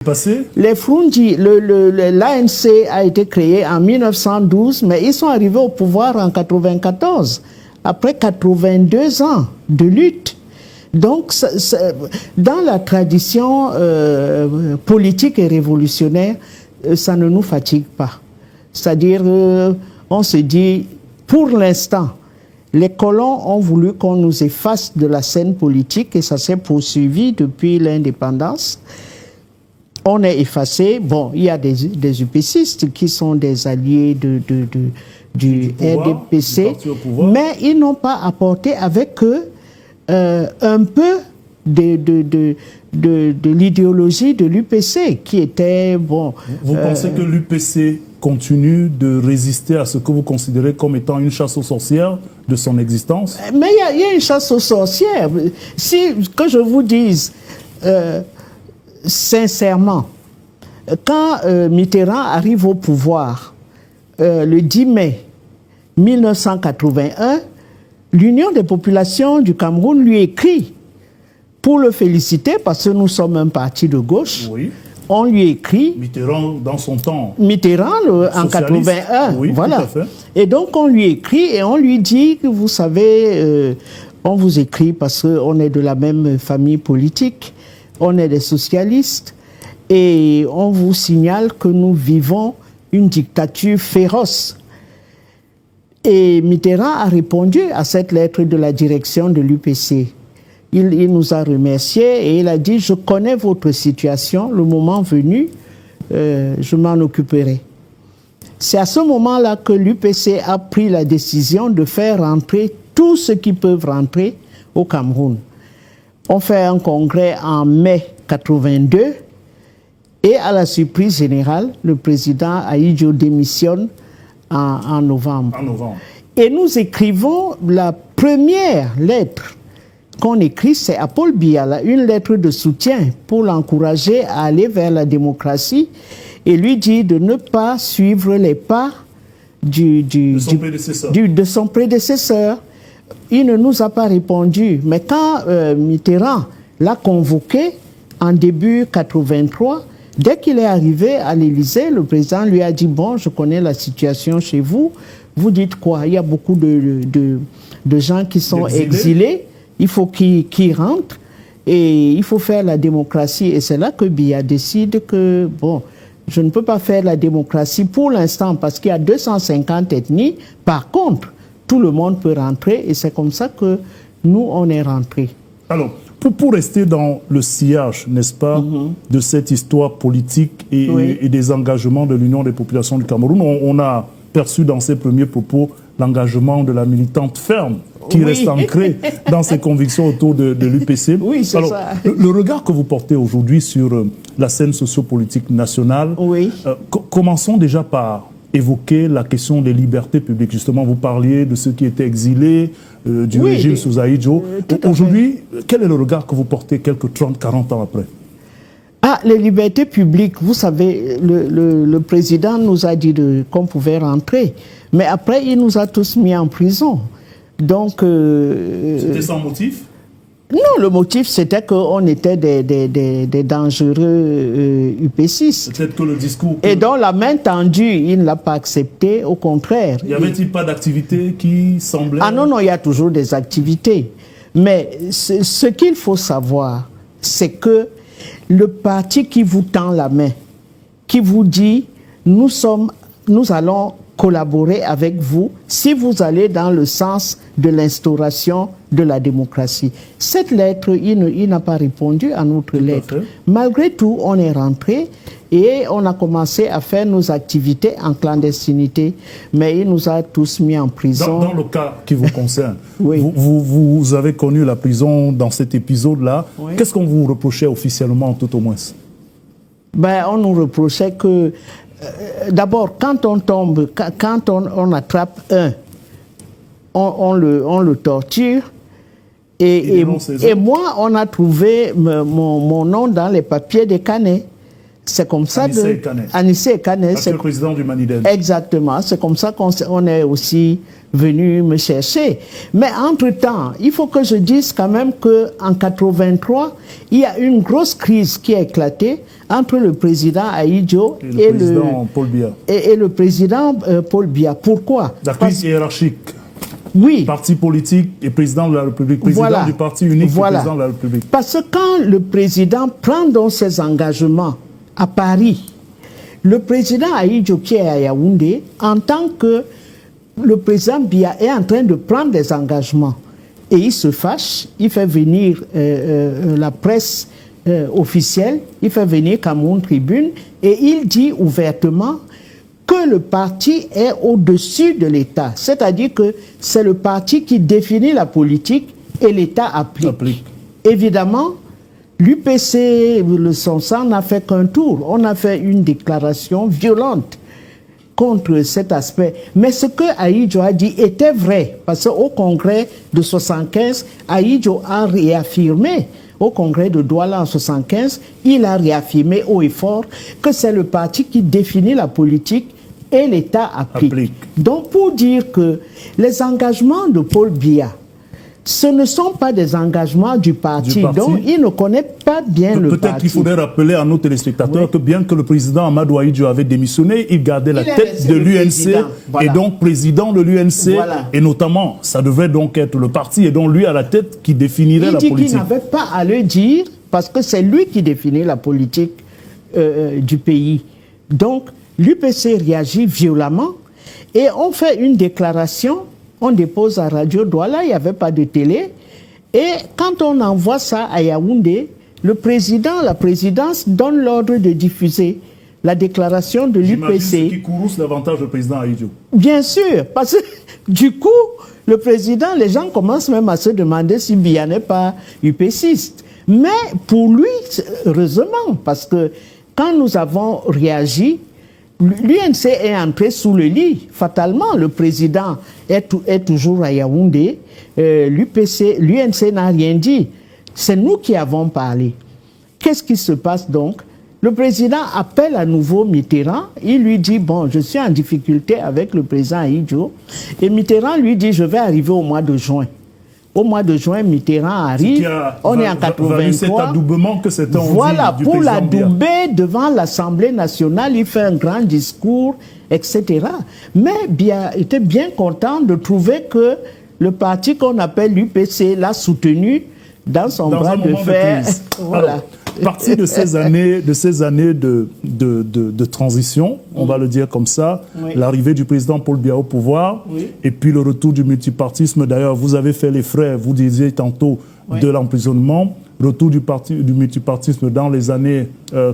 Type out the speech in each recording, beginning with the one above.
Passé? Les Frunji, l'ANC a été créé en 1912, mais ils sont arrivés au pouvoir en 1994, après 82 ans de lutte. Donc, dans la tradition politique et révolutionnaire, ça ne nous fatigue pas. C'est-à-dire, on se dit, pour l'instant, les colons ont voulu qu'on nous efface de la scène politique et ça s'est poursuivi depuis l'indépendance. On est effacé. Bon, il y a des UPCistes qui sont des alliés du RDPC, mais ils n'ont pas apporté avec eux un peu de l'idéologie de l'UPC qui était, bon... Vous pensez que l'UPC continue de résister à ce que vous considérez comme étant une chasse aux sorcières de son existence? Mais il y a une chasse aux sorcières. Que je vous dise... sincèrement, quand Mitterrand arrive au pouvoir le 10 mai 1981, l'Union des populations du Cameroun lui écrit pour le féliciter parce que nous sommes un parti de gauche. Oui. On lui écrit... Mitterrand dans son temps. Mitterrand en 81. Oui, voilà. tout à fait. Et donc on lui écrit et on lui dit que vous savez, on vous écrit parce qu'on est de la même famille politique. On est des socialistes et on vous signale que nous vivons une dictature féroce. Et Mitterrand a répondu à cette lettre de la direction de l'UPC. Il nous a remerciés et il a dit « Je connais votre situation, le moment venu, je m'en occuperai ». C'est à ce moment-là que l'UPC a pris la décision de faire rentrer tous ceux qui peuvent rentrer au Cameroun. On fait un congrès en mai 82 et à la surprise générale, le président Ahidjo démissionne en novembre. Et nous écrivons la première lettre qu'on écrit, c'est à Paul Biya, une lettre de soutien pour l'encourager à aller vers la démocratie et lui dire de ne pas suivre les pas de son prédécesseur. Il ne nous a pas répondu. Mais quand Mitterrand l'a convoqué en début 83, dès qu'il est arrivé à l'Élysée, le président lui a dit « Bon, je connais la situation chez vous. Vous dites quoi? Il y a beaucoup de gens qui sont exilés. Il faut qu'ils rentrent et il faut faire la démocratie. » Et c'est là que Biya décide que, bon, je ne peux pas faire la démocratie pour l'instant parce qu'il y a 250 ethnies. Par contre, tout le monde peut rentrer et c'est comme ça que nous, on est rentrés. Alors, pour rester dans le sillage, n'est-ce pas, de cette histoire politique et des engagements de l'Union des populations du Cameroun, on a perçu dans ses premiers propos l'engagement de la militante ferme qui reste ancrée dans ses convictions autour de l'UPC. Oui, c'est ça. Le regard que vous portez aujourd'hui sur la scène sociopolitique nationale, commençons déjà par évoquer la question des libertés publiques. Justement, vous parliez de ceux qui étaient exilés, du régime sous Ahidjo. Aujourd'hui, quel est le regard que vous portez quelques 30-40 ans après? Ah, les libertés publiques, vous savez, le président nous a dit qu'on pouvait rentrer, mais après, il nous a tous mis en prison. Donc... C'était sans motif? Non, le motif, c'était qu'on était des dangereux UPCistes. Peut-être que le discours... Et donc, la main tendue, il ne l'a pas accepté, au contraire. Y avait-il pas d'activité qui semblait... Ah non, non, il y a toujours des activités. Mais ce qu'il faut savoir, c'est que le parti qui vous tend la main, qui vous dit « nous allons collaborer avec vous si vous allez dans le sens de l'instauration de la démocratie ». Cette lettre, il n'a pas répondu à notre lettre. Malgré tout, on est rentré et on a commencé à faire nos activités en clandestinité, mais il nous a tous mis en prison. Dans le cas qui vous concerne, vous avez connu la prison dans cet épisode-là. Qu'est-ce qu'on vous reprochait officiellement, tout au moins? Ben, on nous reprochait que d'abord, quand on tombe, quand on attrape un, on le torture. Et moi, on a trouvé mon nom dans les papiers des Canets. C'est comme ça Anissé Ekane, c'est le président du Maniden. Exactement, c'est comme ça qu'on est aussi venu me chercher. Mais entre-temps, il faut que je dise quand même qu'en 83, il y a une grosse crise qui a éclaté entre le président Ahidjo et le président Paul Biya. Pourquoi? La crise hiérarchique. Oui. Parti politique et président de la République, président du parti unique et président de la République. Parce que quand le président prend donc ses engagements à Paris, le président Ahidjo qui est à Yaoundé, en tant que le président Biya est en train de prendre des engagements et il se fâche, il fait venir la presse officielle, il fait venir Cameroun Tribune et il dit ouvertement que le parti est au-dessus de l'État. C'est-à-dire que c'est le parti qui définit la politique et l'État applique. Évidemment, l'UPC, le Sonsan, n'a fait qu'un tour. On a fait une déclaration violente contre cet aspect. Mais ce que Ahidjo a dit était vrai, parce qu'au congrès de 75, Ahidjo a réaffirmé, au congrès de Douala en 75, il a réaffirmé haut et fort que c'est le parti qui définit la politique et l'État applique. Donc pour dire que les engagements de Paul Biya, ce ne sont pas des engagements du parti. Donc il ne connaît pas bien le parti. Peut-être qu'il faudrait rappeler à nos téléspectateurs que bien que le président Amadou Ahidjo avait démissionné, il gardait la tête de l'UNC et donc président de l'UNC. Et notamment, ça devrait donc être le parti et donc lui à la tête qui définirait la politique. Il dit qu'il n'avait pas à le dire parce que c'est lui qui définit la politique du pays. Donc l'UPC réagit violemment et on fait une déclaration, on dépose à Radio Douala, il n'y avait pas de télé. Et quand on envoie ça à Yaoundé, le président, la présidence donne l'ordre de diffuser la déclaration de l'UPC. C'est qui courrouce davantage le président Ahidjo. Bien sûr, parce que du coup, le président, les gens commencent même à se demander si Biya n'est pas UPCiste. Mais pour lui, heureusement, parce que quand nous avons réagi, l'UNC est entré sous le lit, fatalement. Le président est toujours à Yaoundé. L'UNC n'a rien dit. C'est nous qui avons parlé. Qu'est-ce qui se passe donc? Le président appelle à nouveau Mitterrand. Il lui dit, bon, je suis en difficulté avec le président Ahidjo. Et Mitterrand lui dit, je vais arriver au mois de juin. Au mois de juin, Mitterrand arrive, on est en 83. Cet adoubement que c'était voilà, pour l'adouber devant l'Assemblée nationale, il fait un grand discours, etc. Mais Biya était bien content de trouver que le parti qu'on appelle l'UPC l'a soutenu dans son bras de fer. Voilà. Alors, partie de ces années de transition, on va le dire comme ça, l'arrivée du président Paul Biya au pouvoir, et puis le retour du multipartisme. D'ailleurs, vous avez fait les frais, vous disiez tantôt, de l'emprisonnement, retour du multipartisme dans les années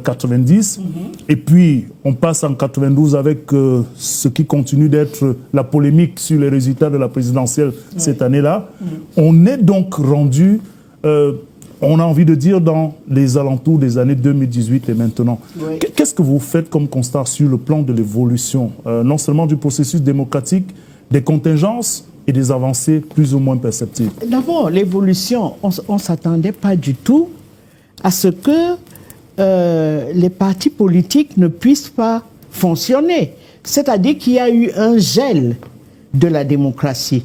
90, et puis on passe en 92 avec ce qui continue d'être la polémique sur les résultats de la présidentielle cette année-là. On est donc rendu... on a envie de dire dans les alentours des années 2018 et maintenant. Qu'est-ce que vous faites comme constat sur le plan de l'évolution, non seulement du processus démocratique, des contingences et des avancées plus ou moins perceptibles? D'abord, l'évolution, on ne s'attendait pas du tout à ce que les partis politiques ne puissent pas fonctionner. C'est-à-dire qu'il y a eu un gel de la démocratie.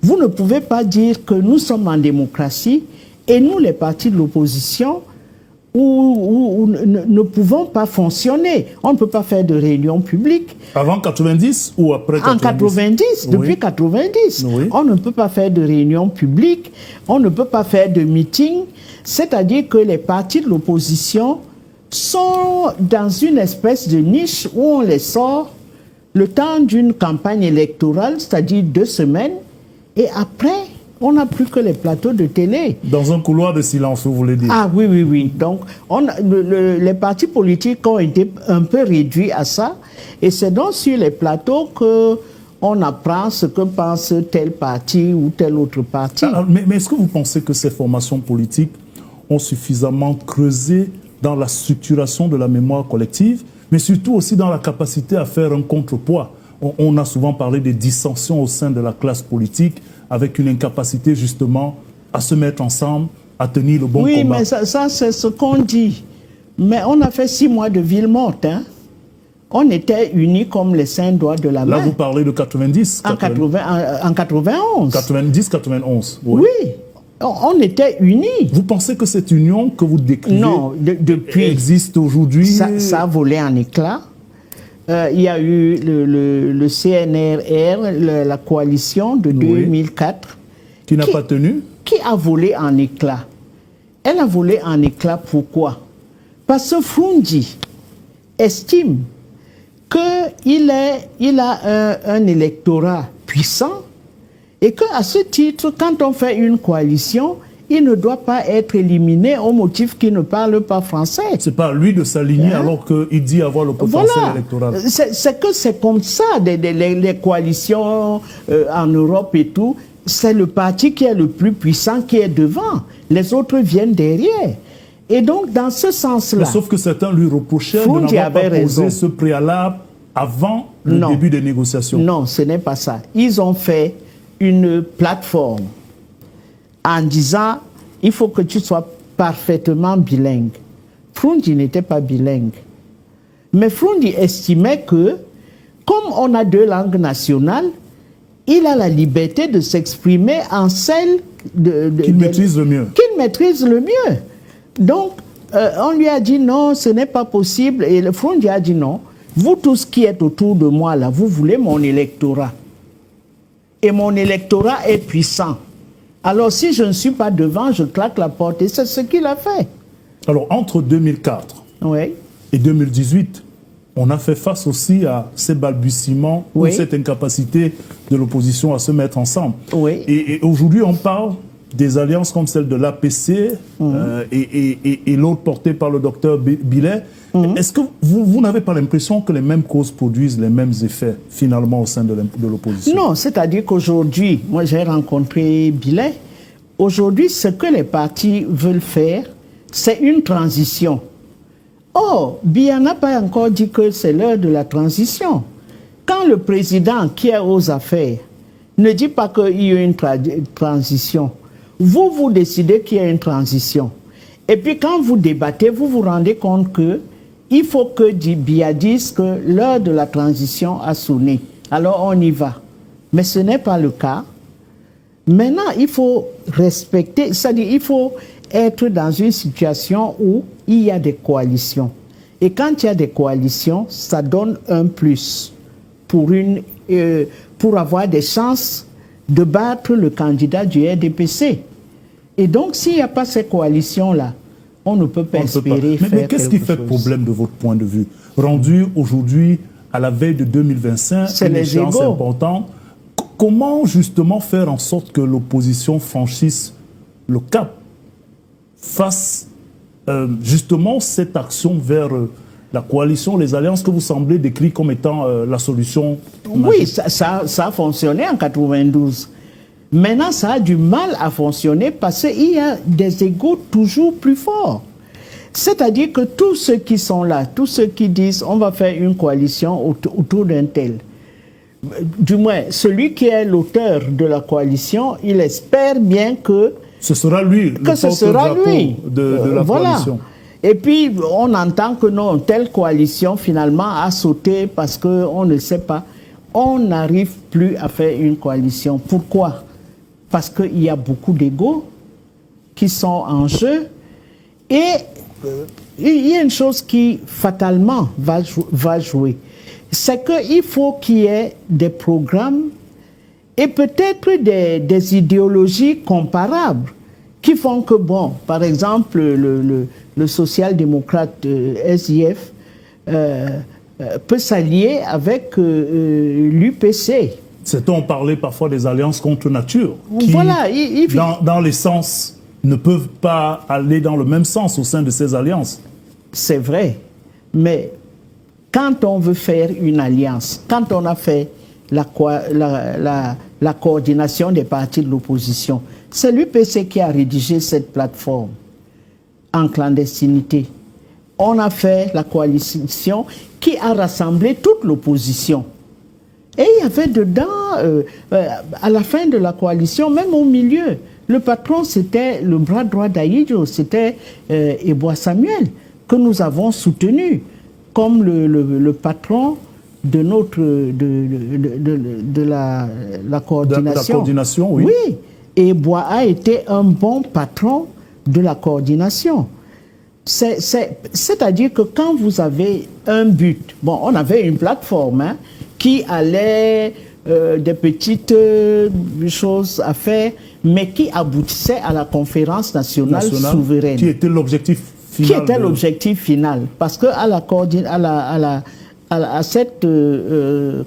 Vous ne pouvez pas dire que nous sommes en démocratie et nous, les partis de l'opposition, ne pouvons pas fonctionner. On ne peut pas faire de réunions publiques. Avant 90 ou après 90? En 90, depuis 90. On ne peut pas faire de réunions publiques, on ne peut pas faire de meetings. C'est-à-dire que les partis de l'opposition sont dans une espèce de niche où on les sort le temps d'une campagne électorale, c'est-à-dire 2 semaines, et après... on n'a plus que les plateaux de télé. Dans un couloir de silence, vous voulez dire? Ah oui, oui, oui. Donc, les partis politiques ont été un peu réduits à ça. Et c'est donc sur les plateaux qu'on apprend ce que pense tel parti ou tel autre parti. Mais est-ce que vous pensez que ces formations politiques ont suffisamment creusé dans la structuration de la mémoire collective, mais surtout aussi dans la capacité à faire un contrepoids? On a souvent parlé des dissensions au sein de la classe politique, avec une incapacité justement à se mettre ensemble, à tenir le bon combat. Oui, mais ça c'est ce qu'on dit. Mais on a fait 6 mois de ville morte. Hein. On était unis comme les 5 doigts de la main. Là, vous parlez de 90. En 91. 90, 91. Oui. On était unis. Vous pensez que cette union que vous décrivez existe aujourd'hui? Ça a volé en éclats. Il y a eu le CNRR, la coalition de 2004. Qui n'a pas tenu? Qui a volé en éclats. Elle a volé en éclats, pourquoi? Parce que Frunzi estime qu'il a un électorat puissant et qu'à ce titre, quand on fait une coalition, il ne doit pas être éliminé au motif qu'il ne parle pas français. C'est pas à lui de s'aligner alors qu'il dit avoir le potentiel électoral. C'est que c'est comme ça, les coalitions en Europe et tout. C'est le parti qui est le plus puissant qui est devant. Les autres viennent derrière. Et donc, dans ce sens-là... Sauf que certains lui reprochaient de n'avoir pas posé ce préalable avant le début des négociations. Non, ce n'est pas ça. Ils ont fait une plateforme en disant il faut que tu sois parfaitement bilingue. Frunzi n'était pas bilingue. Mais Frunzi estimait que, comme on a 2 langues nationales, il a la liberté de s'exprimer en celle qu'il maîtrise le mieux. Qu'il maîtrise le mieux. Donc, on lui a dit non, ce n'est pas possible. Et le Frunzi a dit non. Vous tous qui êtes autour de moi, là, vous voulez mon électorat. Et mon électorat est puissant. Alors, si je ne suis pas devant, je claque la porte. Et c'est ce qu'il a fait. Alors, entre 2004 et 2018, on a fait face aussi à ces balbutiements ou cette incapacité de l'opposition à se mettre ensemble. Et aujourd'hui, on parle des alliances comme celle de l'APC et l'autre portée par le docteur Billet. Est-ce que vous n'avez pas l'impression que les mêmes causes produisent les mêmes effets finalement au sein de l'opposition? Non, c'est-à-dire qu'aujourd'hui, moi j'ai rencontré Billet. Aujourd'hui, ce que les partis veulent faire, c'est une transition. Or, Biya n'a pas encore dit que c'est l'heure de la transition. Quand le président qui est aux affaires ne dit pas qu'il y a une transition, vous décidez qu'il y a une transition. Et puis quand vous débattez, vous vous rendez compte que il faut que Biya dise que l'heure de la transition a sonné. Alors on y va. Mais ce n'est pas le cas. Maintenant, il faut respecter, c'est-à-dire il faut être dans une situation où il y a des coalitions. Et quand il y a des coalitions, ça donne un plus pour avoir des chances de battre le candidat du RDPC. Et donc, s'il n'y a pas ces coalitions-là, on ne peut pas espérer faire Mais qu'est-ce qui fait problème de votre point de vue? Rendu aujourd'hui, à la veille de 2025, c'est une échéance importante. Comment justement faire en sorte que l'opposition franchisse le cap, fasse justement cette action vers la coalition, les alliances que vous semblez décrire comme étant la solution magique? Oui, ça a fonctionné en 92. Maintenant, ça a du mal à fonctionner parce qu'il y a des égos toujours plus forts. C'est-à-dire que tous ceux qui sont là, tous ceux qui disent on va faire une coalition autour d'un tel, du moins, celui qui est l'auteur de la coalition, il espère bien que ce sera lui, le porte-drapeau de la coalition. Et puis, on entend que non, telle coalition, finalement, a sauté parce qu'on ne sait pas. On n'arrive plus à faire une coalition. Pourquoi? Parce qu'il y a beaucoup d'égos qui sont en jeu. Et il y a une chose qui, fatalement, va jouer. C'est qu'il faut qu'il y ait des programmes et peut-être des idéologies comparables qui font que, bon, par exemple, le social-démocrate SIF peut s'allier avec l'UPC. C'est-on parler parfois des alliances contre nature qui, voilà, dans l'essence, ne peuvent pas aller dans le même sens au sein de ces alliances. C'est vrai, mais quand on veut faire une alliance, quand on a fait la coordination des partis de l'opposition, c'est l'UPC qui a rédigé cette plateforme en clandestinité. On a fait la coalition qui a rassemblé toute l'opposition. Et il y avait dedans, à la fin de la coalition, même au milieu, le patron, c'était le bras droit d'Aïdjo, c'était Ebois Samuel. que nous avons soutenus, comme le patron de la coordination. La coordination, oui. Oui, et Bois a été un bon patron de la coordination. C'est-à-dire que quand vous avez un but, bon, on avait une plateforme qui allait des petites choses à faire, mais qui aboutissait à la conférence nationale souveraine. Qui était l'objectif final. Qui était l'objectif final. Parce que à cette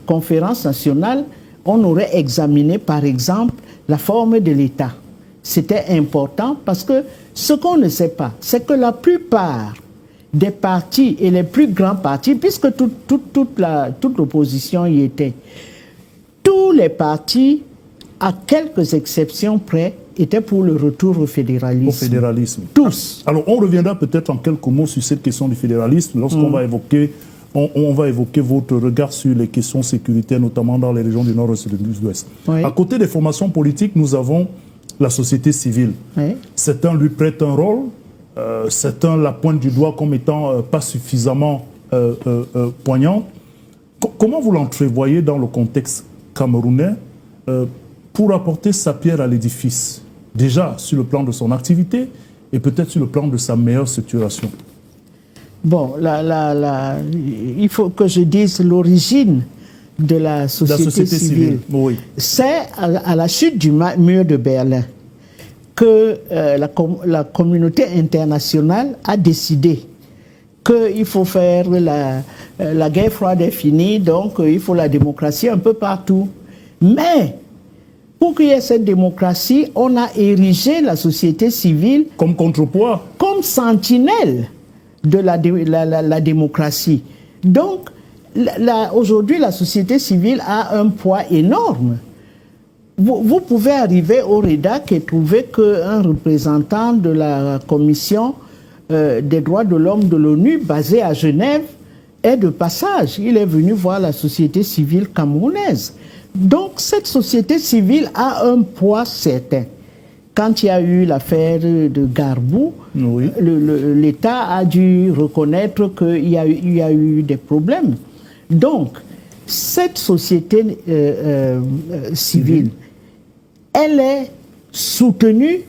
conférence nationale, on aurait examiné, par exemple, la forme de l'État. C'était important parce que ce qu'on ne sait pas, c'est que la plupart des partis et les plus grands partis, puisque toute l'opposition y était, tous les partis, à quelques exceptions près, étaient pour le retour au fédéralisme. Au fédéralisme. Tous. Alors, on reviendra peut-être en quelques mots sur cette question du fédéralisme lorsqu'on va évoquer, on va évoquer votre regard sur les questions sécuritaires, notamment dans les régions du Nord-Est et du Sud-Ouest. Oui. À côté des formations politiques, nous avons la société civile. Oui. Certains lui prêtent un rôle, certains la pointent du doigt comme étant pas suffisamment poignant. Comment vous l'entrevoyez dans le contexte camerounais pour apporter sa pierre à l'édifice, déjà sur le plan de son activité et peut-être sur le plan de sa meilleure structuration? Bon, il faut que je dise l'origine de la société civile. Oui. C'est à la chute du mur de Berlin que la communauté internationale a décidé qu'il faut faire la guerre froide est finie, donc il faut la démocratie un peu partout. Mais pour qu'il y ait cette démocratie, on a érigé la société civile comme contrepoids, comme sentinelle de la démocratie. Donc, aujourd'hui, la société civile a un poids énorme. Vous pouvez arriver au REDAC et trouver qu'un représentant de la Commission des droits de l'homme de l'ONU, basé à Genève, est de passage. Il est venu voir la société civile camerounaise. Donc, cette société civile a un poids certain. Quand il y a eu l'affaire de Garbou, oui, l'État a dû reconnaître qu'il y a eu des problèmes. Donc, cette société civile, elle est soutenue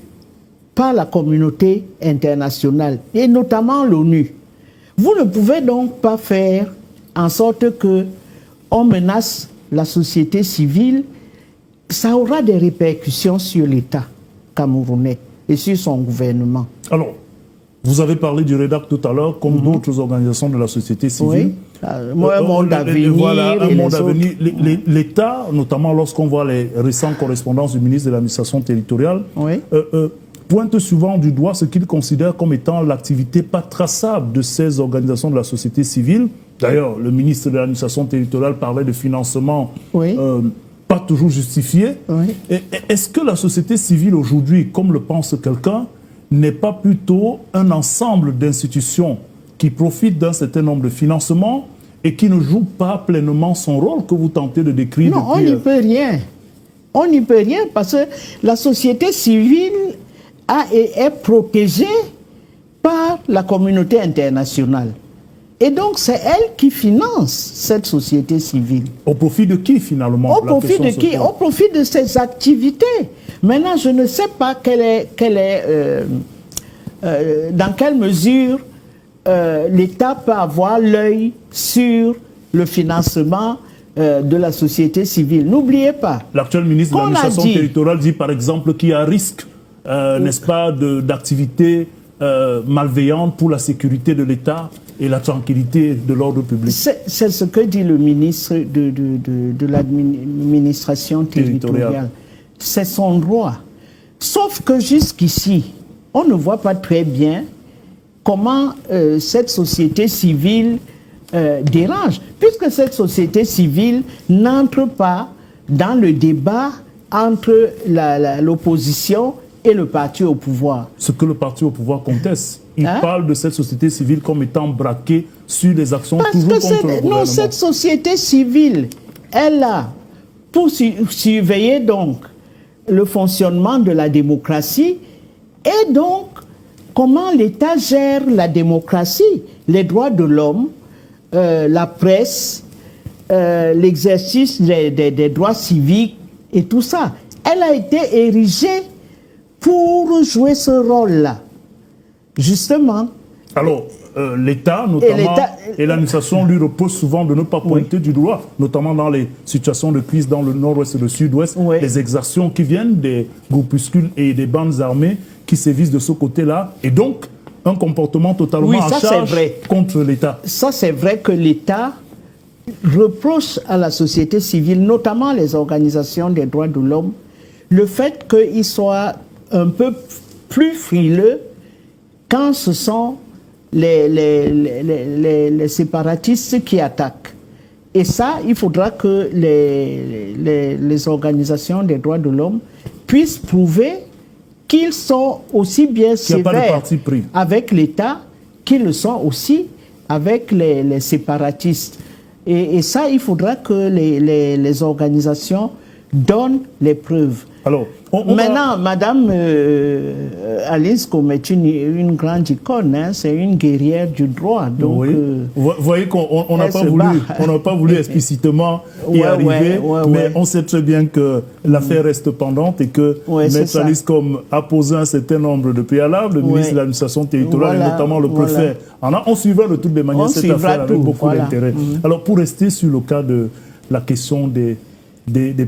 par la communauté internationale, et notamment l'ONU. Vous ne pouvez donc pas faire en sorte qu'on menace la société civile. Ça aura des répercussions sur l'État camerounais et sur son gouvernement. Alors, vous avez parlé du REDAC tout à l'heure, comme d'autres organisations de la société civile. Oui. Un monde d'avenir. Voilà, un monde d'avenir. L'État, notamment lorsqu'on voit les récentes correspondances du ministre de l'administration territoriale, oui, pointe souvent du doigt ce qu'il considère comme étant l'activité pas traçable de ces organisations de la société civile. D'ailleurs, le ministre de l'administration territoriale parlait de financement, oui, pas toujours justifié. Oui. Est-ce que la société civile aujourd'hui, comme le pense quelqu'un, n'est pas plutôt un ensemble d'institutions qui profitent d'un certain nombre de financements et qui ne jouent pas pleinement son rôle que vous tentez de décrire? Non, on n'y peut rien. On n'y peut rien parce que la société civile est protégée par la communauté internationale. Et donc, c'est elle qui finance cette société civile. Au profit de qui, finalement? Au profit de qui? Au profit de ses activités. Maintenant, je ne sais pas dans quelle mesure l'État peut avoir l'œil sur le financement de la société civile. N'oubliez pas. L'actuel ministre de l'administration territoriale dit, par exemple, qu'il y a un risque, n'est-ce pas, d'activités malveillantes pour la sécurité de l'État et la tranquillité de l'ordre public. C'est ce que dit le ministre de l'administration territoriale. C'est son droit. Sauf que jusqu'ici, on ne voit pas très bien comment cette société civile dérange, puisque cette société civile n'entre pas dans le débat entre l'opposition et le parti au pouvoir. Ce que le parti au pouvoir conteste. Il parle de cette société civile comme étant braquée sur des actions toujours contre le gouvernement. Non, cette société civile est là pour surveiller donc le fonctionnement de la démocratie et donc comment l'État gère la démocratie, les droits de l'homme, la presse, l'exercice des droits civiques et tout ça. Elle a été érigée pour jouer ce rôle-là, justement. Alors, l'État, notamment, et l'administration lui repose souvent de ne pas pointer du doigt, notamment dans les situations de crise dans le nord-ouest et le sud-ouest, les exactions qui viennent des groupuscules et des bandes armées qui sévissent de ce côté-là, et donc un comportement totalement en charge contre l'État. Ça, c'est vrai que l'État reproche à la société civile, notamment les organisations des droits de l'homme, le fait qu'ils soient un peu plus frileux quand ce sont les séparatistes qui attaquent. Et ça, il faudra que les organisations des droits de l'homme puissent prouver qu'ils sont aussi bien sévères avec l'État qu'ils le sont aussi avec les séparatistes. Et ça, il faudra que les organisations donnent les preuves. Alors, maintenant, Madame Alice Combes est une grande icône, hein, c'est une guerrière du droit. Donc, vous voyez qu'on n'a pas voulu explicitement y arriver, mais on sait très bien que l'affaire reste pendante et que Maître Alice Combes a posé un certain nombre de préalables, le ministre de l'administration territoriale et notamment le préfet. On suivra de toutes les manières cette affaire avec beaucoup d'intérêt. Alors, pour rester sur le cas de la question des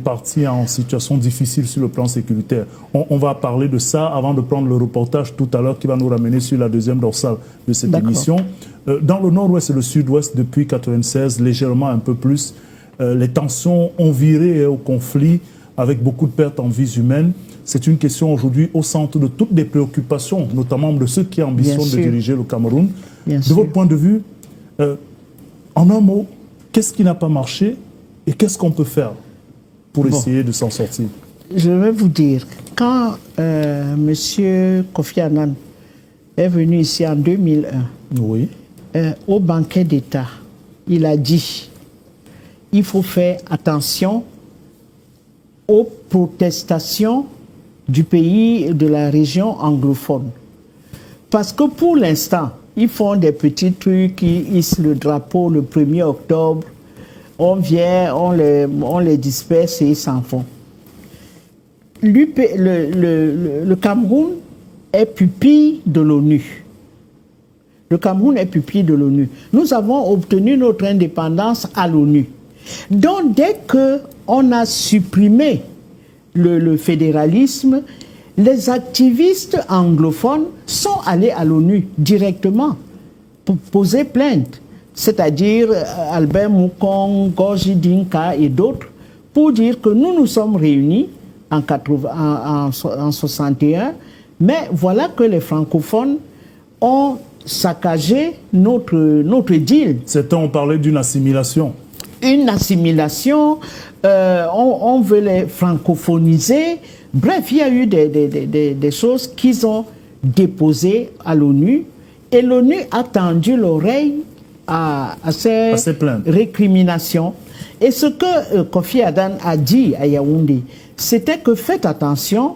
partis en situation difficile sur le plan sécuritaire. On va parler de ça avant de prendre le reportage tout à l'heure qui va nous ramener sur la deuxième dorsale de cette émission. Dans le nord-ouest et le sud-ouest, depuis 1996, légèrement un peu plus, les tensions ont viré au conflit avec beaucoup de pertes en vies humaines. C'est une question aujourd'hui au centre de toutes les préoccupations, notamment de ceux qui ambitionnent de diriger le Cameroun. De votre point de vue, en un mot, qu'est-ce qui n'a pas marché et qu'est-ce qu'on peut faire pour essayer de s'en sortir? Je vais vous dire, quand M. Kofi Annan est venu ici en 2001, au banquet d'État, il a dit il faut faire attention aux protestations du pays, de la région anglophone. Parce que pour l'instant, ils font des petits trucs, ils hissent le drapeau le 1er octobre, on vient, on les disperse et ils s'en vont. Le Cameroun est pupille de l'ONU. Le Cameroun est pupille de l'ONU. Nous avons obtenu notre indépendance à l'ONU. Donc, dès qu'on a supprimé le fédéralisme, les activistes anglophones sont allés à l'ONU directement pour poser plainte. C'est-à-dire Albert Moukong, Gorgi Dinka et d'autres, pour dire que nous nous sommes réunis en 1961, mais voilà que les francophones ont saccagé notre deal. Certains ont parlé d'une assimilation. Une assimilation, on veut les francophoniser. Bref, il y a eu des choses qu'ils ont déposées à l'ONU, et l'ONU a tendu l'oreille à ces récriminations. Et ce que Kofi Annan a dit à Yaoundé, c'était que faites attention,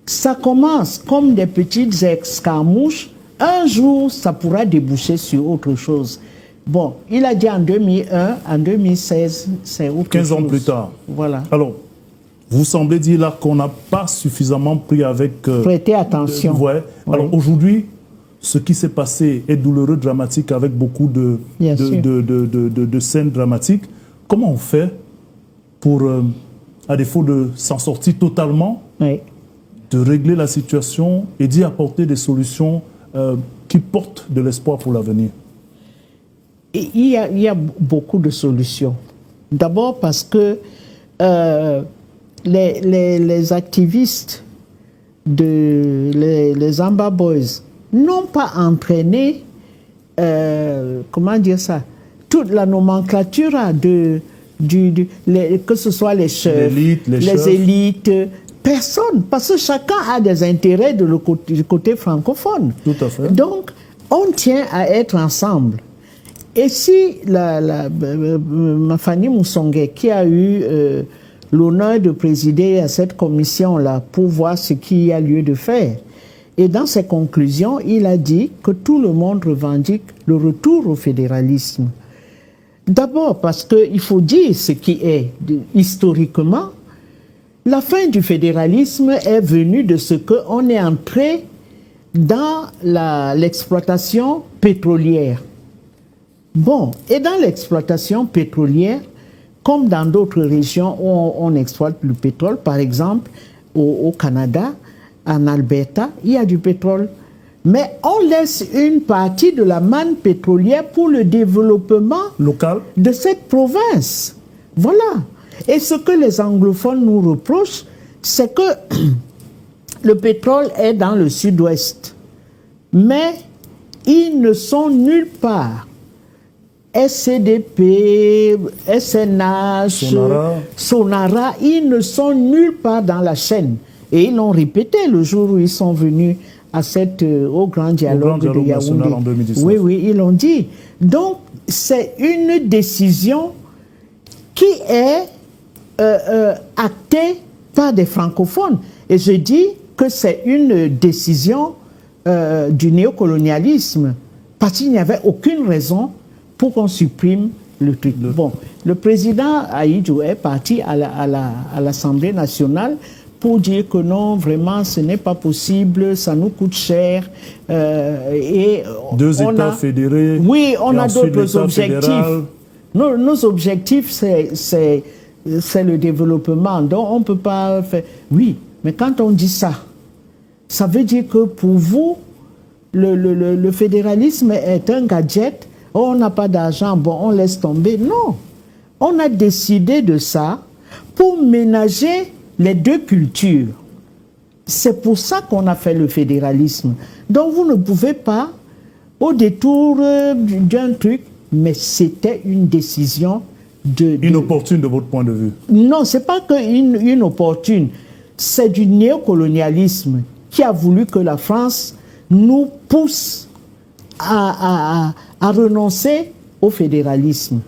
ça commence comme des petites escarmouches, un jour ça pourra déboucher sur autre chose. Bon, il a dit en 2001, en 2016, c'est autre chose. 15 ans plus tard. Voilà. Alors, vous semblez dire là qu'on n'a pas suffisamment pris avec... prêtez attention. Alors aujourd'hui, ce qui s'est passé est douloureux, dramatique, avec beaucoup de scènes dramatiques. Comment on fait pour, à défaut de s'en sortir totalement, de régler la situation et d'y apporter des solutions qui portent de l'espoir pour l'avenir? Il y a beaucoup de solutions. D'abord parce que les activistes, les Amba Boys, n'ont pas entraîné, comment dire ça, toute la nomenclature que ce soit les chefs, les élites, personne, parce que chacun a des intérêts du côté francophone. Tout à fait. Donc, on tient à être ensemble. Et si Mafani Moussongue, qui a eu l'honneur de présider à cette commission-là pour voir ce qu'il y a lieu de faire, Et dans ses conclusions, il a dit que tout le monde revendique le retour au fédéralisme. D'abord parce qu'il faut dire ce qui est historiquement. La fin du fédéralisme est venue de ce qu'on est entré dans l'exploitation pétrolière. Bon, et dans l'exploitation pétrolière, comme dans d'autres régions où on exploite le pétrole, par exemple au Canada, en Alberta, il y a du pétrole. Mais on laisse une partie de la manne pétrolière pour le développement local de cette province. Voilà. Et ce que les anglophones nous reprochent, c'est que le pétrole est dans le sud-ouest. Mais ils ne sont nulle part. SCDP, SNH, Sonara, ils ne sont nulle part dans la chaîne. Et ils l'ont répété le jour où ils sont venus au grand dialogue de Yaoundé. En 2019. Oui, oui, ils l'ont dit. Donc, c'est une décision qui est actée par des francophones. Et je dis que c'est une décision du néocolonialisme, parce qu'il n'y avait aucune raison pour qu'on supprime le truc. Bon, le président Ahidjo est parti à l'Assemblée nationale pour dire que non, vraiment, ce n'est pas possible, ça nous coûte cher. Deux États fédérés. Oui, on a d'autres objectifs. Nos objectifs, c'est le développement. Donc, on ne peut pas faire... Oui, mais quand on dit ça, ça veut dire que pour vous, le fédéralisme est un gadget. Oh, on n'a pas d'argent, bon, on laisse tomber. Non, on a décidé de ça pour ménager les deux cultures. C'est pour ça qu'on a fait le fédéralisme. Donc vous ne pouvez pas, au détour d'un truc, mais c'était une décision inopportune de votre point de vue. Non, ce n'est pas une opportune. C'est du néocolonialisme qui a voulu que la France nous pousse à renoncer au fédéralisme.